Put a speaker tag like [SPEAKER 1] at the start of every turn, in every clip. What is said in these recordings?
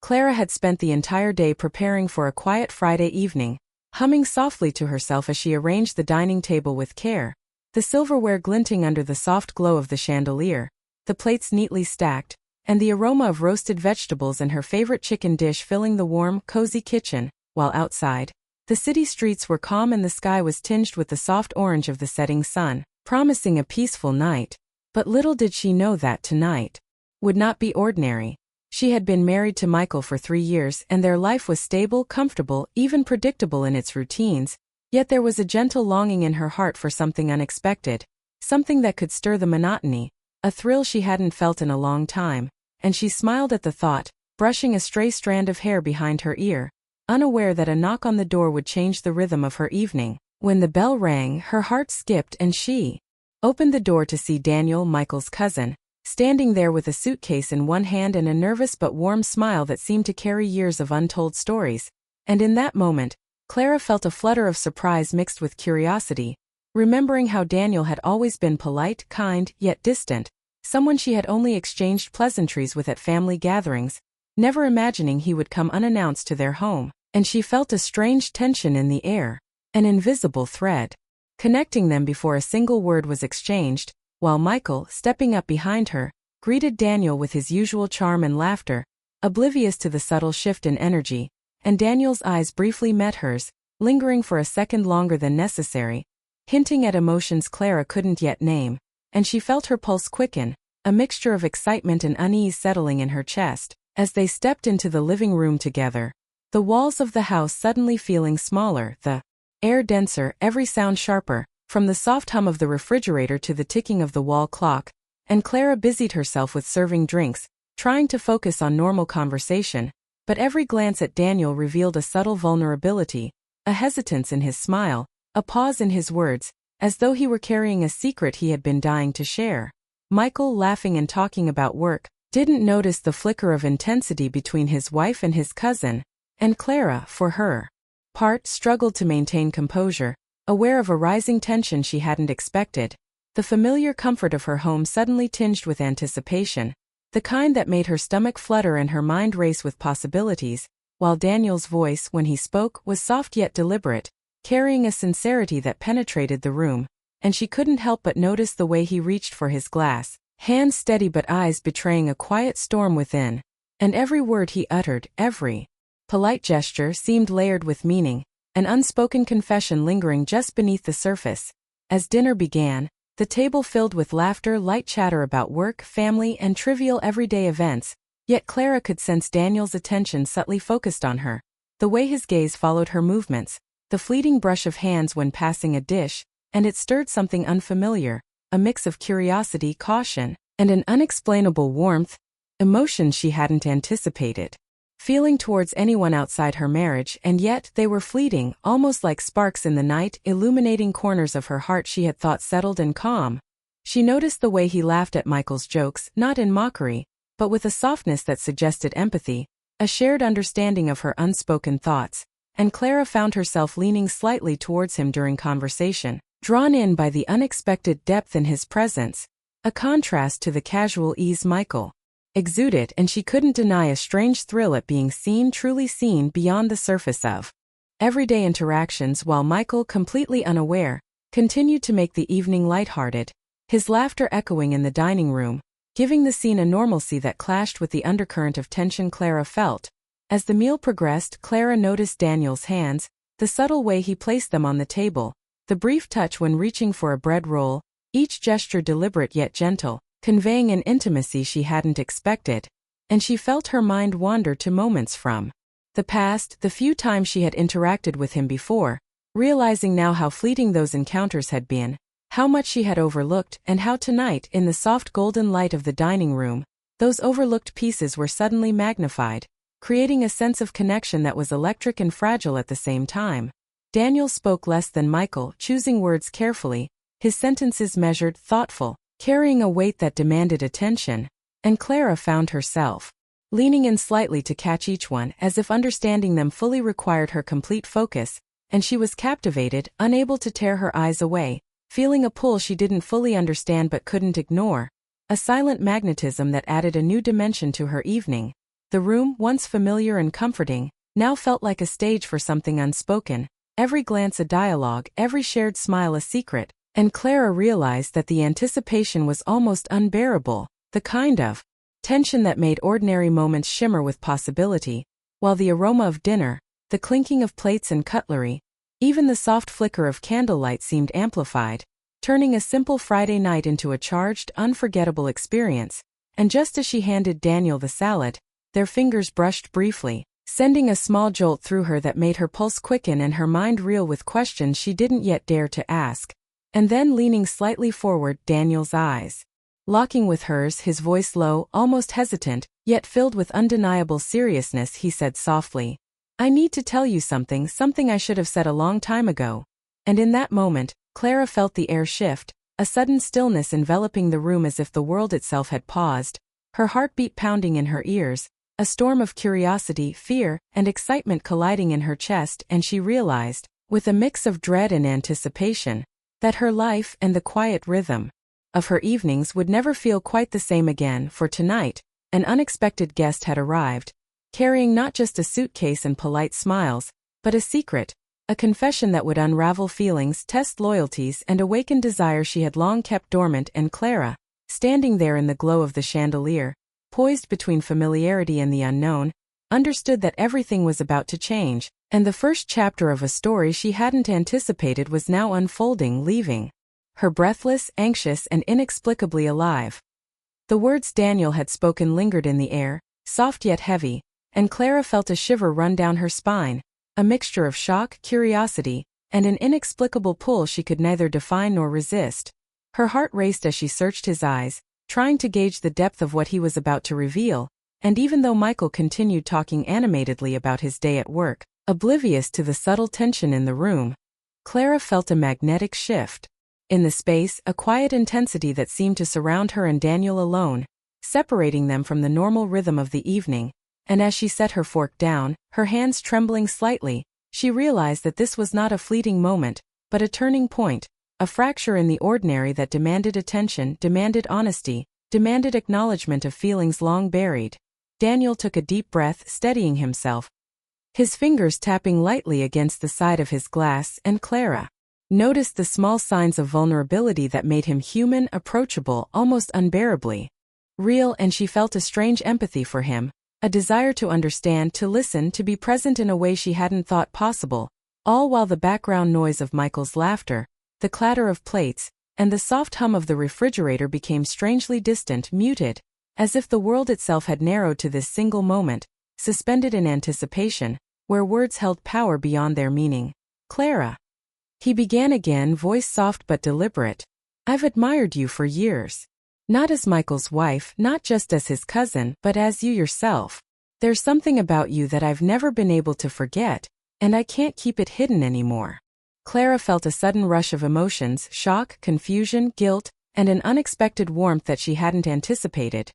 [SPEAKER 1] Clara had spent the entire day preparing for a quiet Friday evening, humming softly to herself as she arranged the dining table with care, the silverware glinting under the soft glow of the chandelier, the plates neatly stacked, and the aroma of roasted vegetables and her favorite chicken dish filling the warm, cozy kitchen, while outside, the city streets were calm and the sky was tinged with the soft orange of the setting sun, promising a peaceful night. But little did she know that tonight would not be ordinary. She had been married to Michael for 3 years and their life was stable, comfortable, even predictable in its routines, yet there was a gentle longing in her heart for something unexpected, something that could stir the monotony, a thrill she hadn't felt in a long time, and she smiled at the thought, brushing a stray strand of hair behind her ear, unaware that a knock on the door would change the rhythm of her evening. When the bell rang, her heart skipped and she opened the door to see Daniel, Michael's cousin, standing there with a suitcase in one hand and a nervous but warm smile that seemed to carry years of untold stories. And in that moment, Clara felt a flutter of surprise mixed with curiosity, remembering how Daniel had always been polite, kind, yet distant, someone she had only exchanged pleasantries with at family gatherings, never imagining he would come unannounced to their home, and she felt a strange tension in the air, an invisible thread connecting them before a single word was exchanged, while Michael, stepping up behind her, greeted Daniel with his usual charm and laughter, oblivious to the subtle shift in energy, and Daniel's eyes briefly met hers, lingering for a second longer than necessary, hinting at emotions Clara couldn't yet name, and she felt her pulse quicken, a mixture of excitement and unease settling in her chest, as they stepped into the living room together, the walls of the house suddenly feeling smaller, the air denser, every sound sharper, from the soft hum of the refrigerator to the ticking of the wall clock, and Clara busied herself with serving drinks, trying to focus on normal conversation, but every glance at Daniel revealed a subtle vulnerability, a hesitance in his smile, a pause in his words, as though he were carrying a secret he had been dying to share. Michael, laughing and talking about work, didn't notice the flicker of intensity between his wife and his cousin, and Clara, for her part, struggled to maintain composure, aware of a rising tension she hadn't expected, the familiar comfort of her home suddenly tinged with anticipation, the kind that made her stomach flutter and her mind race with possibilities, while Daniel's voice, when he spoke, was soft yet deliberate, carrying a sincerity that penetrated the room, and she couldn't help but notice the way he reached for his glass, hands steady but eyes betraying a quiet storm within, and every word he uttered, every polite gesture seemed layered with meaning, an unspoken confession lingering just beneath the surface. As dinner began, the table filled with laughter, light chatter about work, family, and trivial everyday events, yet Clara could sense Daniel's attention subtly focused on her, the way his gaze followed her movements, the fleeting brush of hands when passing a dish, and it stirred something unfamiliar, a mix of curiosity, caution, and an unexplainable warmth, emotions she hadn't anticipated feeling towards anyone outside her marriage, and yet they were fleeting, almost like sparks in the night, illuminating corners of her heart she had thought settled and calm. She noticed the way he laughed at Michael's jokes, not in mockery, but with a softness that suggested empathy, a shared understanding of her unspoken thoughts, and Clara found herself leaning slightly towards him during conversation, drawn in by the unexpected depth in his presence, a contrast to the casual ease Michael exuded, and she couldn't deny a strange thrill at being seen, truly seen, beyond the surface of everyday interactions, while Michael, completely unaware, continued to make the evening lighthearted, his laughter echoing in the dining room, giving the scene a normalcy that clashed with the undercurrent of tension Clara felt. As the meal progressed, Clara noticed Daniel's hands, the subtle way he placed them on the table, the brief touch when reaching for a bread roll, each gesture deliberate yet gentle, conveying an intimacy she hadn't expected, and she felt her mind wander to moments from the past, the few times she had interacted with him before, realizing now how fleeting those encounters had been, how much she had overlooked, and how tonight, in the soft golden light of the dining room, those overlooked pieces were suddenly magnified, creating a sense of connection that was electric and fragile at the same time. Daniel spoke less than Michael, choosing words carefully, his sentences measured, thoughtful, carrying a weight that demanded attention, and Clara found herself leaning in slightly to catch each one, as if understanding them fully required her complete focus, and she was captivated, unable to tear her eyes away, feeling a pull she didn't fully understand but couldn't ignore, a silent magnetism that added a new dimension to her evening. The room, once familiar and comforting, now felt like a stage for something unspoken, every glance a dialogue, every shared smile a secret, and Clara realized that the anticipation was almost unbearable, the kind of tension that made ordinary moments shimmer with possibility, while the aroma of dinner, the clinking of plates and cutlery, even the soft flicker of candlelight seemed amplified, turning a simple Friday night into a charged, unforgettable experience. And just as she handed Daniel the salad, their fingers brushed briefly, sending a small jolt through her that made her pulse quicken and her mind reel with questions she didn't yet dare to ask. And then, leaning slightly forward, Daniel's eyes locking with hers, his voice low, almost hesitant, yet filled with undeniable seriousness, he said softly, "I need to tell you something I should have said a long time ago." And in that moment, Clara felt the air shift, a sudden stillness enveloping the room as if the world itself had paused, her heartbeat pounding in her ears, a storm of curiosity, fear, and excitement colliding in her chest, and she realized, with a mix of dread and anticipation, that her life and the quiet rhythm of her evenings would never feel quite the same again, for tonight, an unexpected guest had arrived, carrying not just a suitcase and polite smiles, but a secret, a confession that would unravel feelings, test loyalties, and awaken desire she had long kept dormant. And Clara, standing there in the glow of the chandelier, poised between familiarity and the unknown, understood that everything was about to change, and the first chapter of a story she hadn't anticipated was now unfolding, leaving her breathless, anxious, and inexplicably alive. The words Daniel had spoken lingered in the air, soft yet heavy, and Clara felt a shiver run down her spine, a mixture of shock, curiosity, and an inexplicable pull she could neither define nor resist. Her heart raced as she searched his eyes, trying to gauge the depth of what he was about to reveal, and even though Michael continued talking animatedly about his day at work, oblivious to the subtle tension in the room, Clara felt a magnetic shift. In the space, a quiet intensity that seemed to surround her and Daniel alone, separating them from the normal rhythm of the evening, and as she set her fork down, her hands trembling slightly, she realized that this was not a fleeting moment, but a turning point, a fracture in the ordinary that demanded attention, demanded honesty, demanded acknowledgement of feelings long buried. Daniel took a deep breath, steadying himself, his fingers tapping lightly against the side of his glass, and Clara noticed the small signs of vulnerability that made him human, approachable, almost unbearably real, and she felt a strange empathy for him, a desire to understand, to listen, to be present in a way she hadn't thought possible, all while the background noise of Michael's laughter, the clatter of plates, and the soft hum of the refrigerator became strangely distant, muted, as if the world itself had narrowed to this single moment, suspended in anticipation, where words held power beyond their meaning. "Clara," he began again, voice soft but deliberate, "I've admired you for years. Not as Michael's wife, not just as his cousin, but as you yourself. There's something about you that I've never been able to forget, and I can't keep it hidden anymore." Clara felt a sudden rush of emotions, shock, confusion, guilt, and an unexpected warmth that she hadn't anticipated.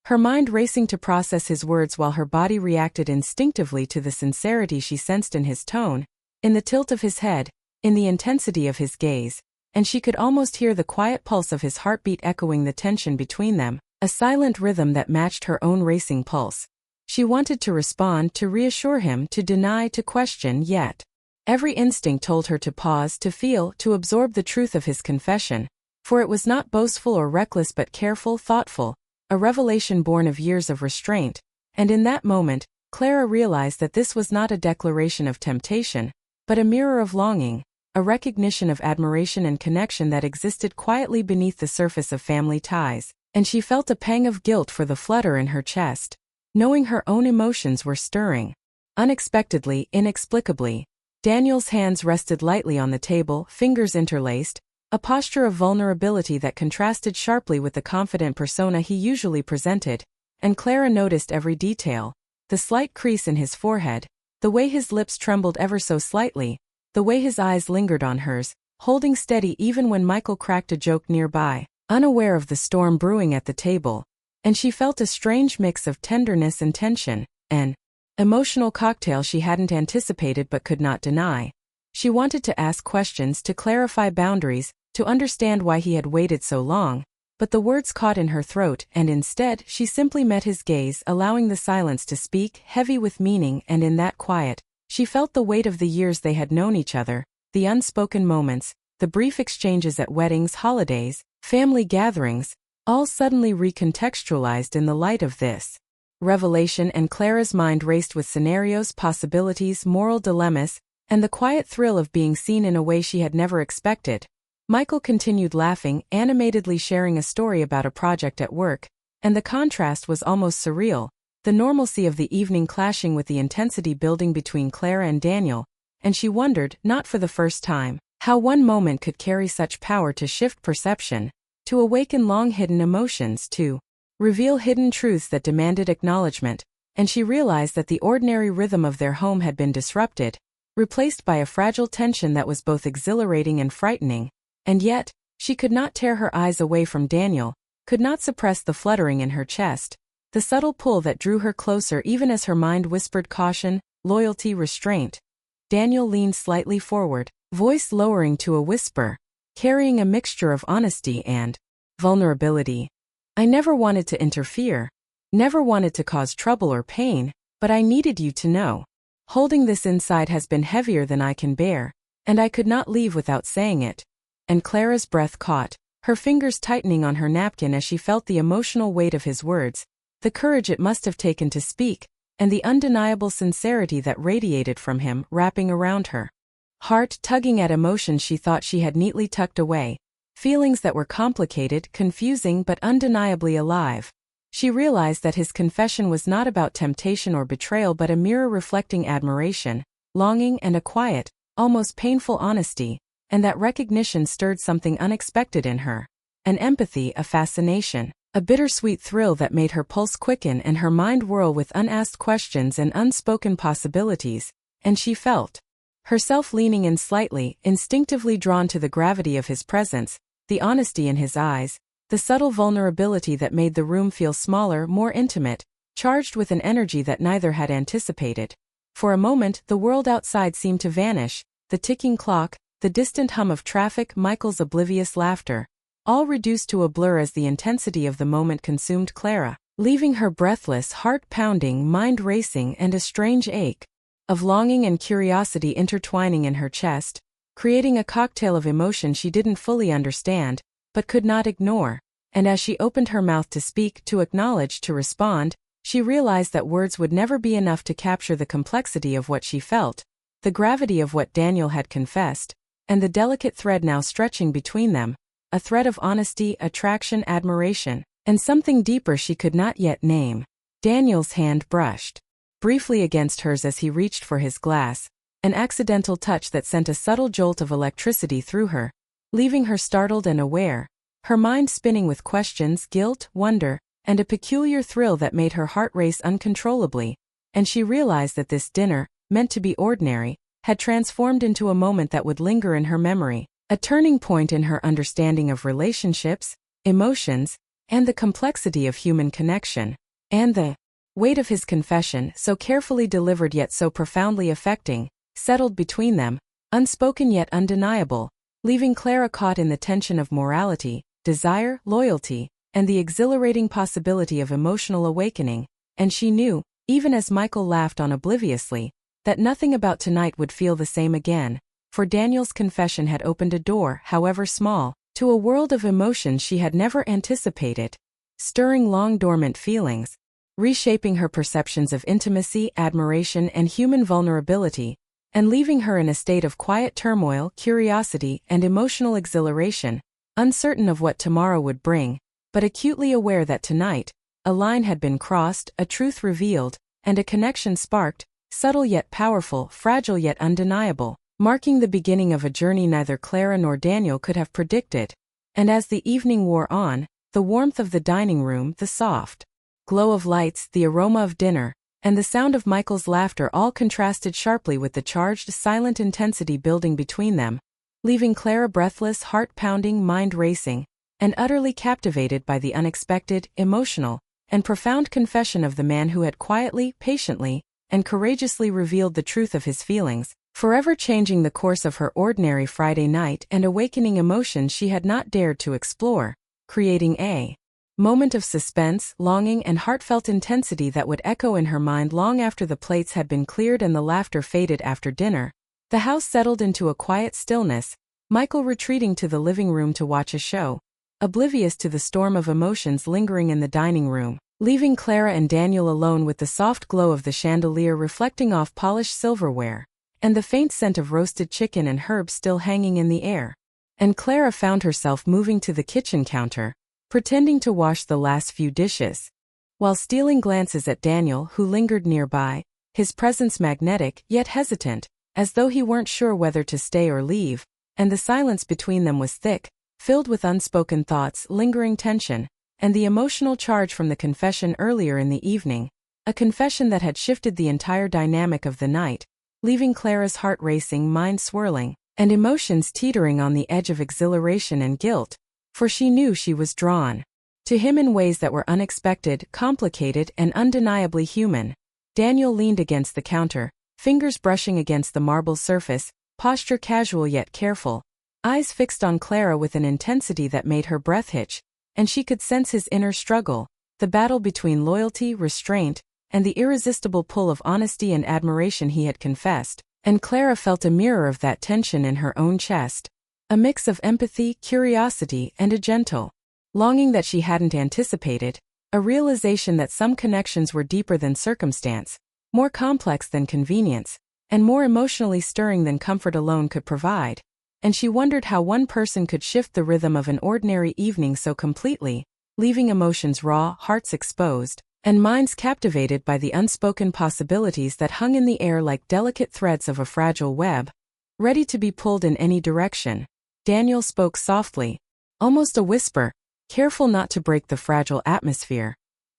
[SPEAKER 1] Her mind racing to process his words while her body reacted instinctively to the sincerity she sensed in his tone, in the tilt of his head, in the intensity of his gaze, and she could almost hear the quiet pulse of his heartbeat echoing the tension between them, a silent rhythm that matched her own racing pulse. She wanted to respond, to reassure him, to deny, to question, yet every instinct told her to pause, to feel, to absorb the truth of his confession, for it was not boastful or reckless but careful, thoughtful, a revelation born of years of restraint, and in that moment, Clara realized that this was not a declaration of temptation, but a mirror of longing, a recognition of admiration and connection that existed quietly beneath the surface of family ties, and she felt a pang of guilt for the flutter in her chest, knowing her own emotions were stirring. Unexpectedly, inexplicably, Daniel's hands rested lightly on the table, fingers interlaced, a posture of vulnerability that contrasted sharply with the confident persona he usually presented, and Clara noticed every detail, the slight crease in his forehead, the way his lips trembled ever so slightly, the way his eyes lingered on hers, holding steady even when Michael cracked a joke nearby, unaware of the storm brewing at the table, and she felt a strange mix of tenderness and tension, an emotional cocktail she hadn't anticipated but could not deny. She wanted to ask questions, to clarify boundaries, to understand why he had waited so long, but the words caught in her throat and instead she simply met his gaze, allowing the silence to speak, heavy with meaning, and in that quiet, she felt the weight of the years they had known each other, the unspoken moments, the brief exchanges at weddings, holidays, family gatherings, all suddenly recontextualized in the light of this revelation, and Clara's mind raced with scenarios, possibilities, moral dilemmas, and the quiet thrill of being seen in a way she had never expected. Michael continued laughing, animatedly sharing a story about a project at work, and the contrast was almost surreal, the normalcy of the evening clashing with the intensity building between Clara and Daniel, and she wondered, not for the first time, how one moment could carry such power to shift perception, to awaken long-hidden emotions, to reveal hidden truths that demanded acknowledgement, and she realized that the ordinary rhythm of their home had been disrupted, replaced by a fragile tension that was both exhilarating and frightening. And yet, she could not tear her eyes away from Daniel, could not suppress the fluttering in her chest, the subtle pull that drew her closer even as her mind whispered caution, loyalty, restraint. Daniel leaned slightly forward, voice lowering to a whisper, carrying a mixture of honesty and vulnerability. I never wanted to interfere, never wanted to cause trouble or pain, but I needed you to know. Holding this inside has been heavier than I can bear, and I could not leave without saying it. And Clara's breath caught, her fingers tightening on her napkin as she felt the emotional weight of his words, the courage it must have taken to speak, and the undeniable sincerity that radiated from him, wrapping around her heart, tugging at emotions she thought she had neatly tucked away, feelings that were complicated, confusing, but undeniably alive. She realized that his confession was not about temptation or betrayal but a mirror reflecting admiration, longing, and a quiet, almost painful honesty. And that recognition stirred something unexpected in her. An empathy, a fascination, a bittersweet thrill that made her pulse quicken and her mind whirl with unasked questions and unspoken possibilities, and she felt herself leaning in slightly, instinctively drawn to the gravity of his presence, the honesty in his eyes, the subtle vulnerability that made the room feel smaller, more intimate, charged with an energy that neither had anticipated. For a moment, the world outside seemed to vanish, the ticking clock, the distant hum of traffic, Michael's oblivious laughter, all reduced to a blur as the intensity of the moment consumed Clara, leaving her breathless, heart pounding, mind racing, and a strange ache of longing and curiosity intertwining in her chest, creating a cocktail of emotion she didn't fully understand, but could not ignore. And as she opened her mouth to speak, to acknowledge, to respond, she realized that words would never be enough to capture the complexity of what she felt, the gravity of what Daniel had confessed, and the delicate thread now stretching between them, a thread of honesty, attraction, admiration, and something deeper she could not yet name. Daniel's hand brushed briefly against hers as he reached for his glass, an accidental touch that sent a subtle jolt of electricity through her, leaving her startled and aware, her mind spinning with questions, guilt, wonder, and a peculiar thrill that made her heart race uncontrollably, and she realized that this dinner, meant to be ordinary, had transformed into a moment that would linger in her memory, a turning point in her understanding of relationships, emotions, and the complexity of human connection. And the weight of his confession, so carefully delivered yet so profoundly affecting, settled between them, unspoken yet undeniable, leaving Clara caught in the tension of morality, desire, loyalty, and the exhilarating possibility of emotional awakening, and she knew, even as Michael laughed on obliviously, that nothing about tonight would feel the same again, for Daniel's confession had opened a door, however small, to a world of emotions she had never anticipated, stirring long-dormant feelings, reshaping her perceptions of intimacy, admiration, and human vulnerability, and leaving her in a state of quiet turmoil, curiosity, and emotional exhilaration, uncertain of what tomorrow would bring, but acutely aware that tonight, a line had been crossed, a truth revealed, and a connection sparked, subtle yet powerful, fragile yet undeniable, marking the beginning of a journey neither Clara nor Daniel could have predicted. And as the evening wore on, the warmth of the dining room, the soft glow of lights, the aroma of dinner, and the sound of Michael's laughter all contrasted sharply with the charged, silent intensity building between them, leaving Clara breathless, heart-pounding, mind-racing, and utterly captivated by the unexpected, emotional, and profound confession of the man who had quietly, patiently, and courageously revealed the truth of his feelings, forever changing the course of her ordinary Friday night and awakening emotions she had not dared to explore. creating a moment of suspense, longing, and heartfelt intensity that would echo in her mind long after the plates had been cleared and the laughter faded after dinner. The house settled into a quiet stillness, Michael retreating to the living room to watch a show, oblivious to the storm of emotions lingering in the dining room, leaving Clara and Daniel alone with the soft glow of the chandelier reflecting off polished silverware, and the faint scent of roasted chicken and herbs still hanging in the air. And Clara found herself moving to the kitchen counter, pretending to wash the last few dishes, while stealing glances at Daniel, who lingered nearby, his presence magnetic yet hesitant, as though he weren't sure whether to stay or leave, and the silence between them was thick, filled with unspoken thoughts, lingering tension, and the emotional charge from the confession earlier in the evening, a confession that had shifted the entire dynamic of the night, leaving Clara's heart racing, mind swirling, and emotions teetering on the edge of exhilaration and guilt, for she knew she was drawn to him in ways that were unexpected, complicated, and undeniably human. Daniel leaned against the counter, fingers brushing against the marble surface, posture casual yet careful, eyes fixed on Clara with an intensity that made her breath hitch, and she could sense his inner struggle, the battle between loyalty, restraint, and the irresistible pull of honesty and admiration he had confessed, and Clara felt a mirror of that tension in her own chest. A mix of empathy, curiosity, and a gentle longing that she hadn't anticipated, a realization that some connections were deeper than circumstance, more complex than convenience, and more emotionally stirring than comfort alone could provide. And she wondered how one person could shift the rhythm of an ordinary evening so completely, leaving emotions raw, hearts exposed, and minds captivated by the unspoken possibilities that hung in the air like delicate threads of a fragile web, ready to be pulled in any direction. Daniel spoke softly, almost a whisper, careful not to break the fragile atmosphere.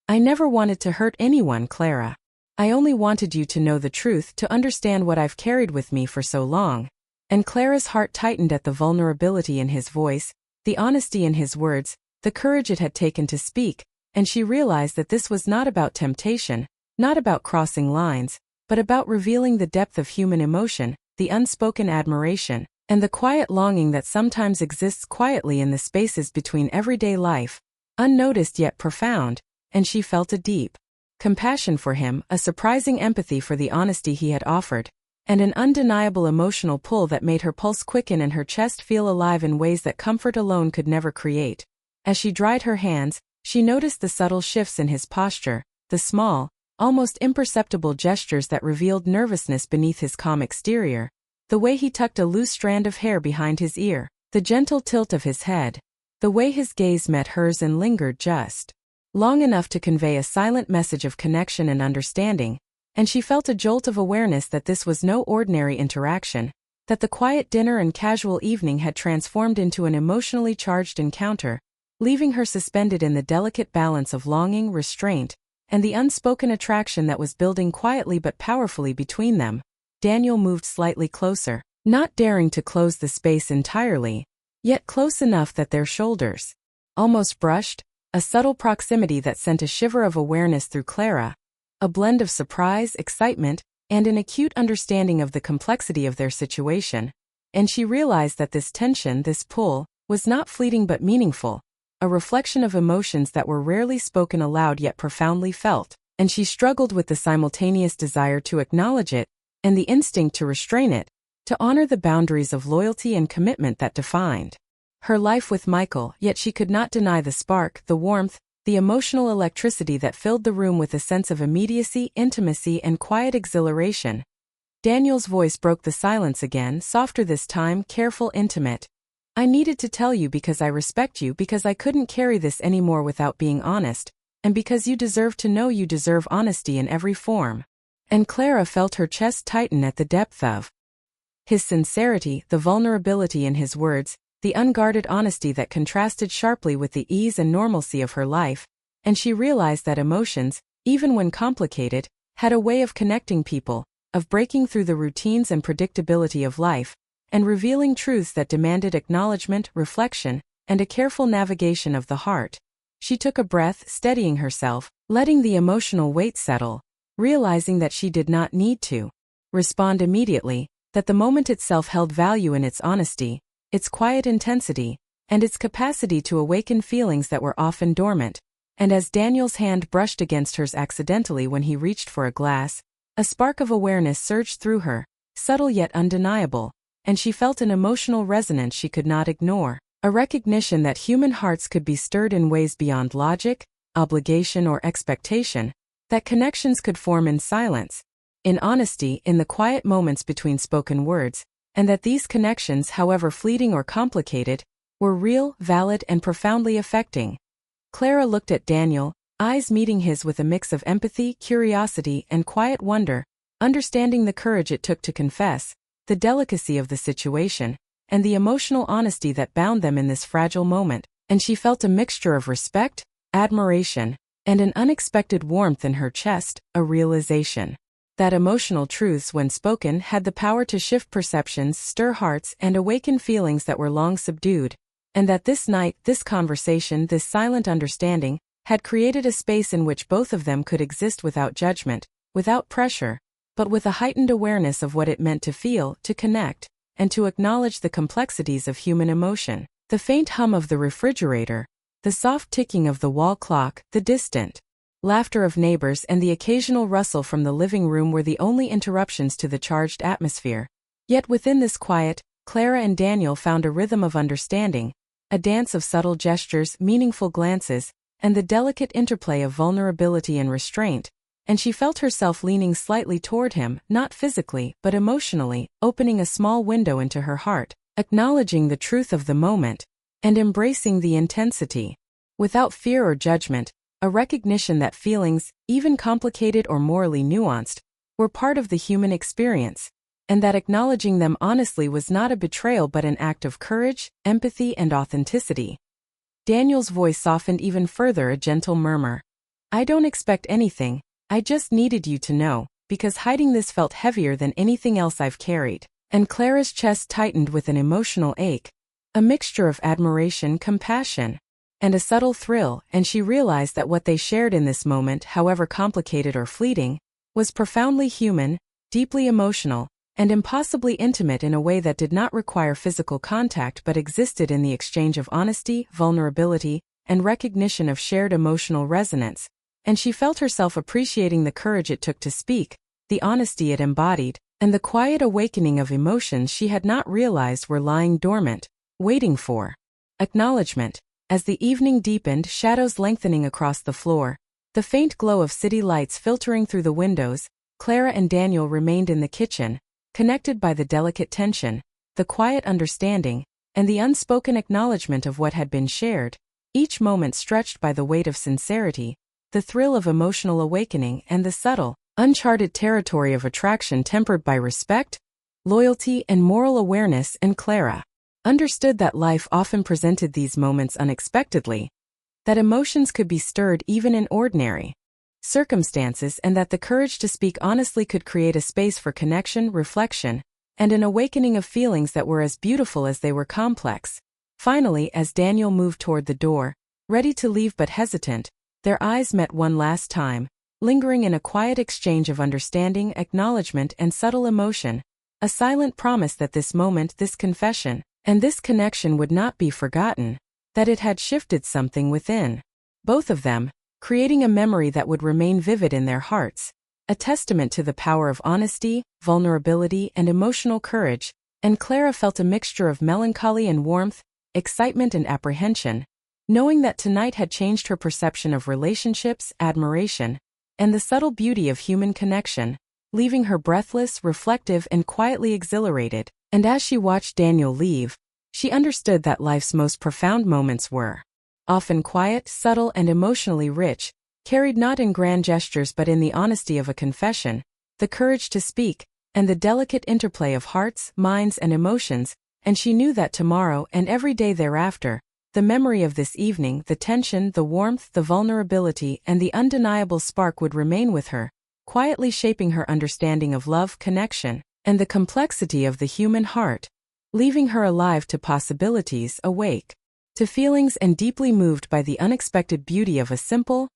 [SPEAKER 1] "I never wanted to hurt anyone, Clara. I only wanted you to know the truth, to understand what I've carried with me for so long." And Clara's heart tightened at the vulnerability in his voice, the honesty in his words, the courage it had taken to speak, and she realized that this was not about temptation, not about crossing lines, but about revealing the depth of human emotion, the unspoken admiration, and the quiet longing that sometimes exists quietly in the spaces between everyday life, unnoticed yet profound, and she felt a deep compassion for him, a surprising empathy for the honesty he had offered, and an undeniable emotional pull that made her pulse quicken and her chest feel alive in ways that comfort alone could never create. As she dried her hands, she noticed the subtle shifts in his posture, the small, almost imperceptible gestures that revealed nervousness beneath his calm exterior, the way he tucked a loose strand of hair behind his ear, the gentle tilt of his head, the way his gaze met hers and lingered just long enough to convey a silent message of connection and understanding, and she felt a jolt of awareness that this was no ordinary interaction, that the quiet dinner and casual evening had transformed into an emotionally charged encounter, leaving her suspended in the delicate balance of longing, restraint, and the unspoken attraction that was building quietly but powerfully between them. Daniel moved slightly closer, not daring to close the space entirely, yet close enough that their shoulders almost brushed, a subtle proximity that sent a shiver of awareness through Clara, a blend of surprise, excitement, and an acute understanding of the complexity of their situation. And she realized that this tension, this pull, was not fleeting but meaningful, a reflection of emotions that were rarely spoken aloud yet profoundly felt, and she struggled with the simultaneous desire to acknowledge it, and the instinct to restrain it, to honor the boundaries of loyalty and commitment that defined her life with Michael. Yet she could not deny the spark, the warmth, the emotional electricity that filled the room with a sense of immediacy, intimacy, and quiet exhilaration. Daniel's voice broke the silence again, softer this time, careful, intimate. "I needed to tell you because I respect you, because I couldn't carry this anymore without being honest, and because you deserve to know you deserve honesty in every form." And Clara felt her chest tighten at the depth of his sincerity, the vulnerability in his words, the unguarded honesty that contrasted sharply with the ease and normalcy of her life, and she realized that emotions, even when complicated, had a way of connecting people, of breaking through the routines and predictability of life, and revealing truths that demanded acknowledgement, reflection, and a careful navigation of the heart. She took a breath, steadying herself, letting the emotional weight settle, realizing that she did not need to respond immediately, that the moment itself held value in its honesty, its quiet intensity, and its capacity to awaken feelings that were often dormant. And as Daniel's hand brushed against hers accidentally when he reached for a glass, a spark of awareness surged through her, subtle yet undeniable, and she felt an emotional resonance she could not ignore, a recognition that human hearts could be stirred in ways beyond logic, obligation, or expectation, that connections could form in silence, in honesty, in the quiet moments between spoken words, and that these connections, however fleeting or complicated, were real, valid, and profoundly affecting. Clara looked at Daniel, eyes meeting his with a mix of empathy, curiosity, and quiet wonder, understanding the courage it took to confess, the delicacy of the situation, and the emotional honesty that bound them in this fragile moment, and she felt a mixture of respect, admiration, and an unexpected warmth in her chest, a realization that emotional truths, when spoken, had the power to shift perceptions, stir hearts, and awaken feelings that were long subdued, and that this night, this conversation, this silent understanding, had created a space in which both of them could exist without judgment, without pressure, but with a heightened awareness of what it meant to feel, to connect, and to acknowledge the complexities of human emotion. The faint hum of the refrigerator, the soft ticking of the wall clock, the distant laughter of neighbors, and the occasional rustle from the living room were the only interruptions to the charged atmosphere. Yet within this quiet, Clara and Daniel found a rhythm of understanding, a dance of subtle gestures, meaningful glances, and the delicate interplay of vulnerability and restraint, and she felt herself leaning slightly toward him, not physically, but emotionally, opening a small window into her heart, acknowledging the truth of the moment, and embracing the intensity. Without fear or judgment, a recognition that feelings, even complicated or morally nuanced, were part of the human experience, and that acknowledging them honestly was not a betrayal but an act of courage, empathy, and authenticity. Daniel's voice softened even further, a gentle murmur. "I don't expect anything, I just needed you to know, because hiding this felt heavier than anything else I've carried." And Clara's chest tightened with an emotional ache, a mixture of admiration, compassion, and a subtle thrill, and she realized that what they shared in this moment, however complicated or fleeting, was profoundly human, deeply emotional, and impossibly intimate in a way that did not require physical contact but existed in the exchange of honesty, vulnerability, and recognition of shared emotional resonance. And she felt herself appreciating the courage it took to speak, the honesty it embodied, and the quiet awakening of emotions she had not realized were lying dormant, waiting for acknowledgement. As the evening deepened, shadows lengthening across the floor, the faint glow of city lights filtering through the windows, Clara and Daniel remained in the kitchen, connected by the delicate tension, the quiet understanding, and the unspoken acknowledgement of what had been shared, each moment stretched by the weight of sincerity, the thrill of emotional awakening, and the subtle, uncharted territory of attraction tempered by respect, loyalty, and moral awareness. And Clara understood that life often presented these moments unexpectedly, that emotions could be stirred even in ordinary circumstances, and that the courage to speak honestly could create a space for connection, reflection, and an awakening of feelings that were as beautiful as they were complex. Finally, as Daniel moved toward the door, ready to leave but hesitant, their eyes met one last time, lingering in a quiet exchange of understanding, acknowledgement, and subtle emotion, a silent promise that this moment, this confession, and this connection would not be forgotten, that it had shifted something within both of them, creating a memory that would remain vivid in their hearts, a testament to the power of honesty, vulnerability, and emotional courage. And Clara felt a mixture of melancholy and warmth, excitement and apprehension, knowing that tonight had changed her perception of relationships, admiration, and the subtle beauty of human connection, leaving her breathless, reflective, and quietly exhilarated. And as she watched Daniel leave, she understood that life's most profound moments were often quiet, subtle, and emotionally rich, carried not in grand gestures but in the honesty of a confession, the courage to speak, and the delicate interplay of hearts, minds, and emotions. And she knew that tomorrow and every day thereafter, the memory of this evening, the tension, the warmth, the vulnerability, and the undeniable spark would remain with her, quietly shaping her understanding of love, connection, and the complexity of the human heart, leaving her alive to possibilities, awake to feelings, and deeply moved by the unexpected beauty of a simple,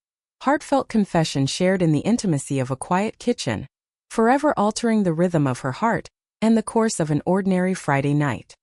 [SPEAKER 1] heartfelt confession shared in the intimacy of a quiet kitchen, forever altering the rhythm of her heart and the course of an ordinary Friday night.